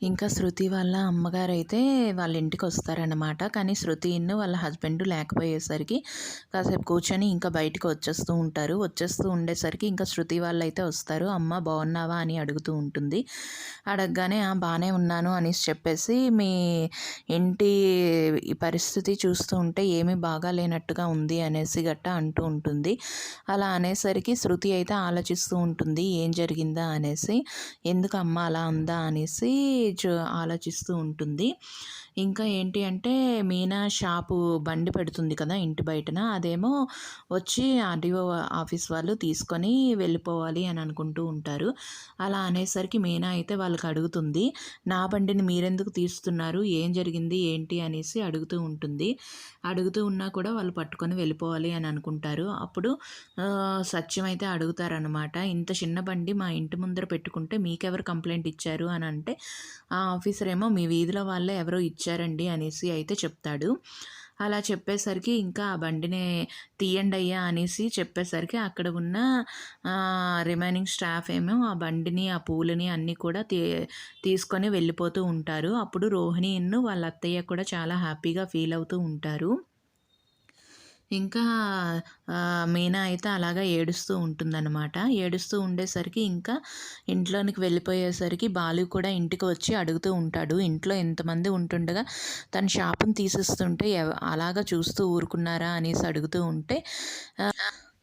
ఇంకా శృతి వాళ్ళ అమ్మగారైతే వాళ్ళ ఇంటికొస్తారనమాట. కానీ వాళ్ళ హస్బెండ్ లేకపోయేసరికి కాసేపు కూర్చొని ఇంకా బయటికి వచ్చేస్తూ ఉంటారు. వచ్చేస్తూ ఉండేసరికి ఇంకా శృతి వాళ్ళైతే వస్తారు. "అమ్మ బాగున్నావా?" అని అడుగుతూ ఉంటుంది. అడగగానే బాగానే ఉన్నాను అనేసి చెప్పేసి, "మీ ఇంటి ఈ పరిస్థితి చూస్తూ ఉంటే ఏమీ బాగాలేనట్టుగా ఉంది" అనేసి గట్టా అంటూ ఉంటుంది. అలా అనేసరికి శృతి అయితే ఆలోచిస్తూ ఉంటుంది, ఏం జరిగిందా అనేసి. ఎందుకు అమ్మ అలా ఉందా అనేసి ఆలోచిస్తూ ఉంటుంది. ఇంకా ఏంటి అంటే మీనా షాపు బండి పెడుతుంది కదా ఇంటి బయటన, అదేమో వచ్చి ఆర్డీఓ ఆఫీస్ వాళ్ళు తీసుకొని వెళ్ళిపోవాలి అని అనుకుంటూ ఉంటారు. అలా అనేసరికి మీనా అయితే వాళ్ళకి అడుగుతుంది, "నా బండిని మీరెందుకు తీస్తున్నారు, ఏం జరిగింది ఏంటి" అనేసి అడుగుతూ ఉంటుంది. అడుగుతూ ఉన్నా కూడా వాళ్ళు పట్టుకొని వెళ్ళిపోవాలి అని అనుకుంటారు. అప్పుడు సత్యం అయితే అడుగుతారనమాట, "ఇంత చిన్న బండి మా ఇంటి ముందర పెట్టుకుంటే మీకెవరు కంప్లైంట్ ఇచ్చారు" అని అంటే, ఆ ఆఫీసర్ ఏమో, "మీ వీధిలో వాళ్ళే ఎవరో ఇచ్చారండి" అనేసి అయితే చెప్తాడు. అలా చెప్పేసరికి ఇంకా ఆ బండిని తీయండి అయ్యా అనేసి చెప్పేసరికి అక్కడ ఉన్న రిమైనింగ్ స్టాఫ్ ఏమో ఆ బండిని ఆ పూలని అన్నీ కూడా తీసుకొని వెళ్ళిపోతూ ఉంటారు. అప్పుడు రోహిణి వాళ్ళ అత్తయ్య కూడా చాలా హ్యాపీగా ఫీల్ అవుతూ ఉంటారు. ఇంకా మీనా అయితే అలాగా ఏడుస్తూ ఉంటుందన్నమాట. ఏడుస్తూ ఉండేసరికి ఇంకా ఇంట్లోనికి వెళ్ళిపోయేసరికి బాలు కూడా ఇంటికి వచ్చి అడుగుతూ ఉంటాడు, ఇంట్లో ఎంతమంది ఉంటుండగా తన షాపుని తీసేస్తుంటే అలాగా చూస్తూ ఊరుకున్నారా అనేసి అడుగుతూ ఉంటే,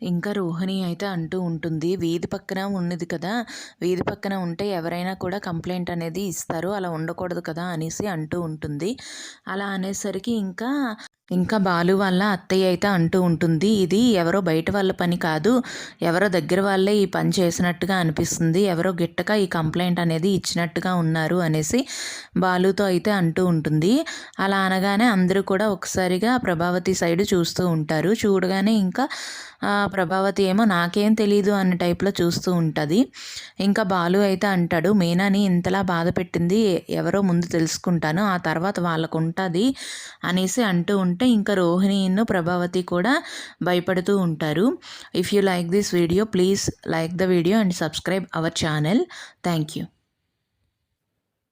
ఇంకా రోహిణి అయితే అంటూ ఉంటుంది, "వీధి పక్కన ఉన్నది కదా, వీధి పక్కన ఉంటే ఎవరైనా కూడా కంప్లైంట్ అనేది ఇస్తారు, అలా ఉండకూడదు కదా" అనేసి అంటూ ఉంటుంది. అలా అనేసరికి ఇంకా బాలు వాళ్ళ అత్తయ్య అయితే అంటూ ఉంటుంది, "ఇది ఎవరో బయట వాళ్ళ పని కాదు, ఎవరో దగ్గర వాళ్ళే ఈ పని చేసినట్టుగా అనిపిస్తుంది, ఎవరో గిట్టక ఈ కంప్లైంట్ అనేది ఇచ్చినట్టుగా ఉన్నారు" అనేసి బాలుతో అయితే అంటూ ఉంటుంది. అలా అనగానే అందరూ కూడా ఒకసారిగా ప్రభావతి సైడ్ చూస్తూ ఉంటారు. చూడగానే ఇంకా ప్రభావతి ఏమో నాకేం తెలీదు అన్న టైప్లో చూస్తూ ఉంటుంది. ఇంకా బాలు అయితే అంటాడు, "మీనాని ఇంతలా బాధ పెట్టింది ఎవరో ముందు తెలుసుకుంటాను, ఆ తర్వాత వాళ్ళకు ఉంటుంది" అనేసి అంటూ ఉంటే ఇంకా రోహిణి ప్రభావతి కూడా భయపడుతూ ఉంటారు. If you like this video, please like the video and subscribe our channel. Thank you.